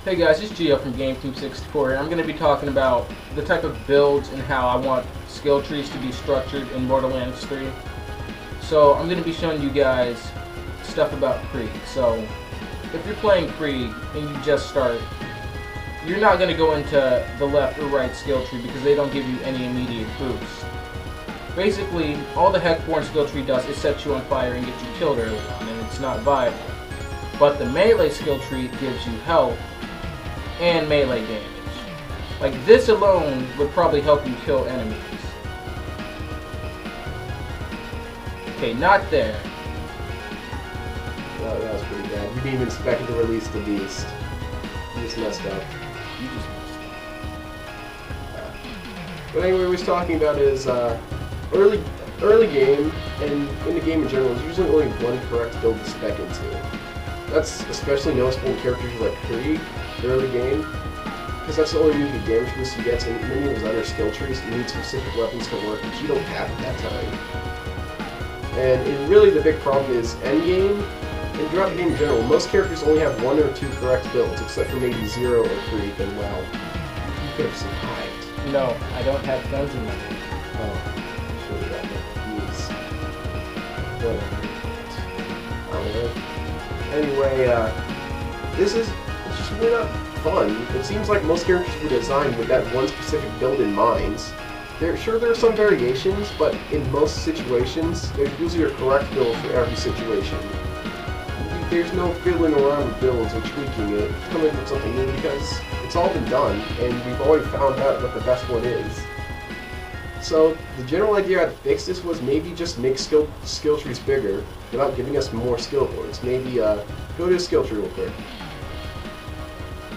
Hey guys, it's Gio from GameTube64, and I'm going to be talking about the type of builds and how I want skill trees to be structured in Borderlands 3. So I'm going to be showing you guys stuff about Krieg. So if you're playing Krieg and you just start, you're not going to go into the left or right skill tree because they don't give you any immediate boost. Basically, all the Heckborn skill tree does is set you on fire and get you killed early on, and it's not viable. But the melee skill tree gives you health and melee damage. Like, this alone would probably help you kill enemies. Okay, not there. That was pretty bad. You didn't even expect to release the beast. You just messed up. You just missed But anyway, what we're talking about is early game, and in the game in general, there's usually only one correct build to spec into. That's especially noticeable in characters like Krieg, the early game, because that's the only immediate damage boost you get, and many of those other skill trees need specific weapons to work, which you don't have at that time. And really the big problem is endgame, and throughout the game in general, most characters only have one or two correct builds, except for maybe Zero or Krieg, and well, you could have survived. No, I don't have guns in my hand. Oh, sure you got these. Whatever. I don't know. Anyway, it's just really not fun. It seems like most characters were designed with that one specific build in mind. There are some variations, but in most situations, there's usually a correct build for every situation. There's no fiddling around with builds or tweaking it, coming up with something new, because it's all been done, and we've already found out what the best one is. So the general idea to fix this was maybe just make skill trees bigger without giving us more skill boards. Maybe go to a skill tree real quick.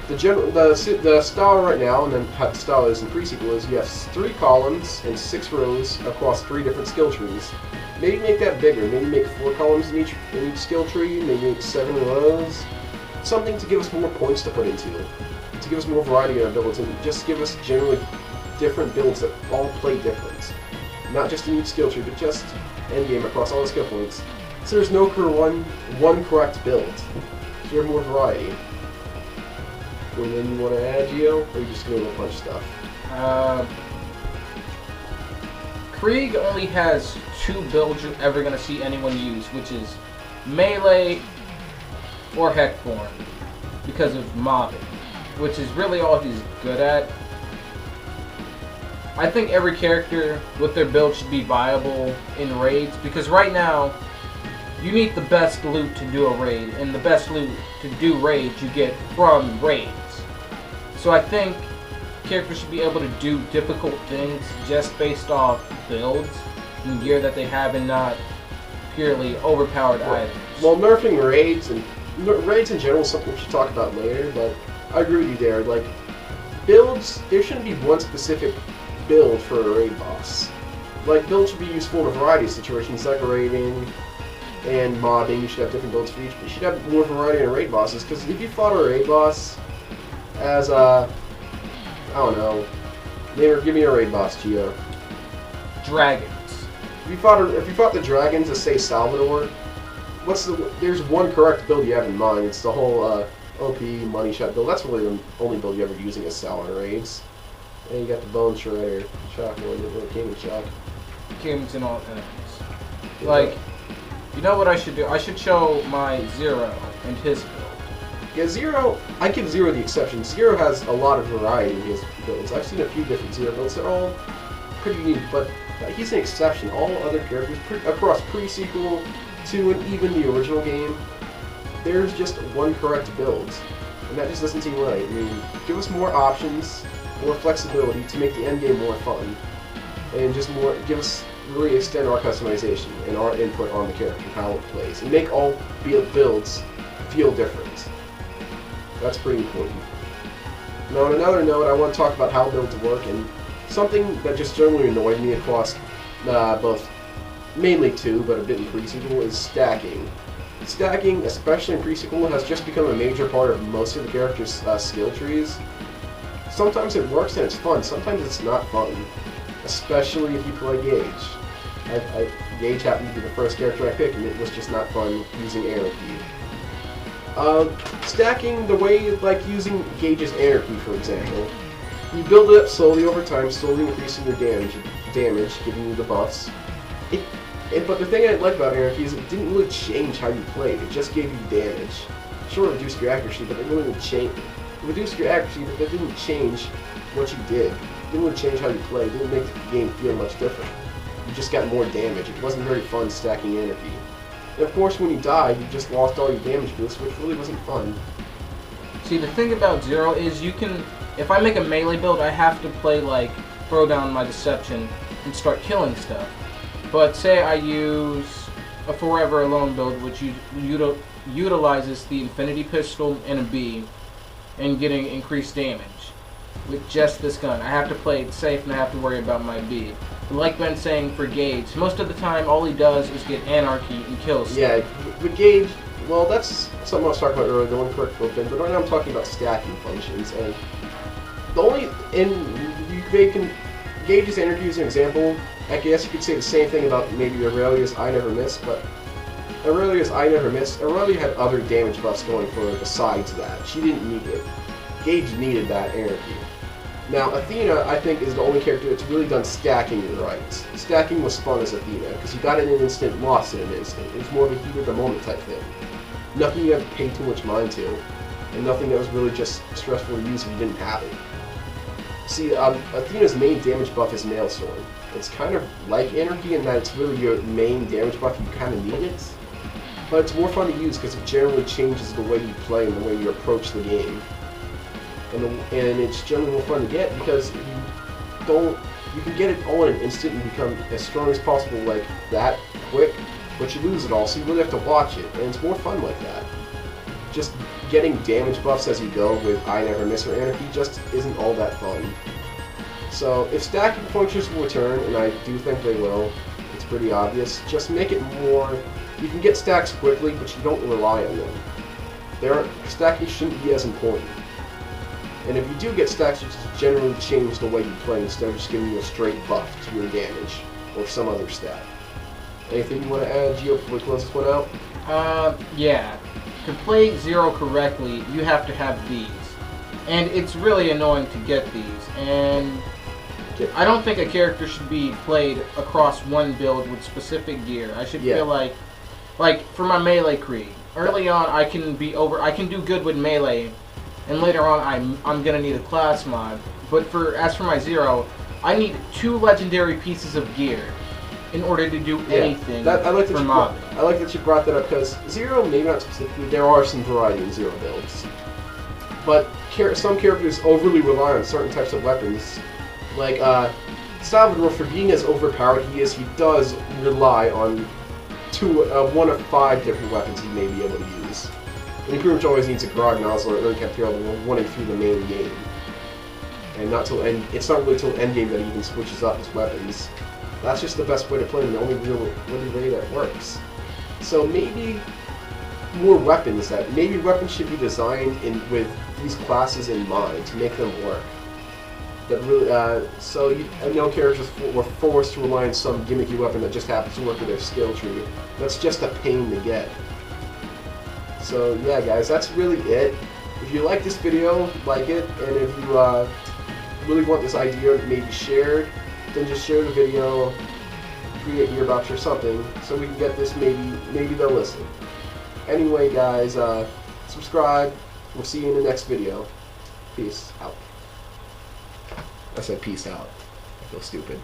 The style right now, and then how the style is in pre-sequel, is you have 3 columns and 6 rows across 3 different skill trees. Maybe make that bigger. Maybe make 4 columns in each skill tree. Maybe make 7 rows. Something to give us more points to put into, to give us more variety in our builds, and just give us generally different builds that all play different. Not just in each skill tree, but just endgame across all the skill points. So there's no one correct build. So you have more variety. And then you want to add, Geo, or are you just going to punch stuff? Krieg only has 2 builds you're ever going to see anyone use, which is melee or Heckborn, because of mobbing, which is really all he's good at. I think every character with their build should be viable in raids, because right now, you need the best loot to do a raid, and the best loot to do raids you get from raids. So I think characters should be able to do difficult things just based off builds and gear that they have, and not purely overpowered items. Well, nerfing raids in general is something we should talk about later, but I agree with you there. Like, builds, there shouldn't be one specific build for a raid boss. Like, builds should be useful in a variety of situations, like raiding and mobbing. You should have different builds for each, but you should have more variety in raid bosses, because if you fought a raid boss as I don't know, give me a raid boss, Gio. Dragons. If you fought the dragons as, say, Salvador, there's one correct build you have in mind. It's the whole OP money shot build. That's really the only build you're ever using as Sal in raids. And you got the Bone Shredder, Shockwave, the little King Shock. Kings and all enemies. Like, you know what I should do? I should show my Zero and his build. Yeah, Zero, I give Zero the exception. Zero has a lot of variety in his builds. I've seen a few different Zero builds. They're all pretty unique, but he's an exception. All other characters, across pre-sequel to and even the original game, there's just one correct build. And that just doesn't seem right. I mean, give us more options, more flexibility to make the endgame more fun, and just give us, really extend our customization and our input on the character, how it plays, and make all builds feel different. That's pretty important. Now, on another note, I want to talk about how builds work, and something that just generally annoyed me across both, mainly 2, but a bit in pre-sequel, is stacking. Stacking, especially in pre-sequel, has just become a major part of most of the characters' skill trees. Sometimes it works and it's fun, sometimes it's not fun. Especially if you play Gage. Gage happened to be the first character I picked, and it was just not fun using Anarchy. Stacking the way, like using Gage's Anarchy, for example. You build it up slowly over time, slowly increasing your damage, giving you the buffs. But the thing I like about Anarchy is it didn't really change how you played. It just gave you damage. Sure, it reduced your accuracy, but it really didn't change. It reduced your accuracy, but it didn't change what you did. It didn't really change how you played. It didn't make the game feel much different. You just got more damage. It wasn't very fun stacking Anarchy. And of course, when you died, you just lost all your damage boosts, which really wasn't fun. See, the thing about Zero is you can... If I make a melee build, I have to play, like, throw down my Deception and start killing stuff. But say I use a Forever Alone build, which utilizes the Infinity Pistol and a B, and getting increased damage with just this gun. I have to play it safe and I have to worry about my B. Like Ben saying for Gage, most of the time all he does is get Anarchy and kills. Yeah, with Gage, well, that's something I was talking about earlier, the one correct Ben, but right now I'm talking about stacking functions, and the only, Gage's Anarchy is an example. I guess you could say the same thing about maybe Aurelia's I Never Miss, but Aurelia's I Never Miss, Aurelia had other damage buffs going for her besides that. She didn't need it. Gage needed that Anarchy. Now, Athena, I think, is the only character that's really done stacking right. Stacking was fun as Athena, because you got it in an instant, lost in an instant. It was more of a heat of the moment type thing. Nothing you had to pay too much mind to, and nothing that was really just stressful to use if you didn't have it. See, Athena's main damage buff is Maelstrom. It's kind of like Anarchy in that it's really your main damage buff, you kind of need it. But it's more fun to use because it generally changes the way you play and the way you approach the game. And it's generally more fun to get because you can get it all in an instant and become as strong as possible like that quick, but you lose it all, so you really have to watch it, and it's more fun like that. Just getting damage buffs as you go with I Never Miss or Anarchy just isn't all that fun. So if stacking functions will return, and I do think they will, it's pretty obvious, just make it more... You can get stacks quickly, but you don't rely on them. Stacking shouldn't be as important. And if you do get stacks, you just generally change the way you play instead of just giving you a straight buff to your damage or some other stat. Anything you want to add, Gio, before we close this one out? Yeah. To play Zero correctly, you have to have these. And it's really annoying to get these. And I don't think a character should be played across one build with specific gear. I should feel like for my melee Krieg, early on I can do good with melee, and later on I'm gonna need a class mod. But as for my Zero, I need 2 legendary pieces of gear in order to do anything I like for mobbing. I like that you brought that up because Zero, maybe not specifically, there are some variety in Zero builds. But some characters overly rely on certain types of weapons. Like, Salvador, for being as overpowered he is, he does rely on 1 of 5 different weapons he may be able to use. And he pretty much always needs a Grog Nozzle or Uncapturable running through the main game. And it's not really until endgame that he even switches up his weapons. That's just the best way to play him, the only real way that works. So maybe more weapons maybe weapons should be designed with these classes in mind to make them work. That really, I know characters were forced to rely on some gimmicky weapon that just happens to work with their skill tree. That's just a pain to get. So yeah, guys, that's really it. If you like this video, like it, and if you really want this idea maybe shared, then just share the video, create Gearbox or something, so we can get this, maybe they'll listen. Anyway, guys, subscribe. We'll see you in the next video. Peace out. I said peace out. I feel stupid.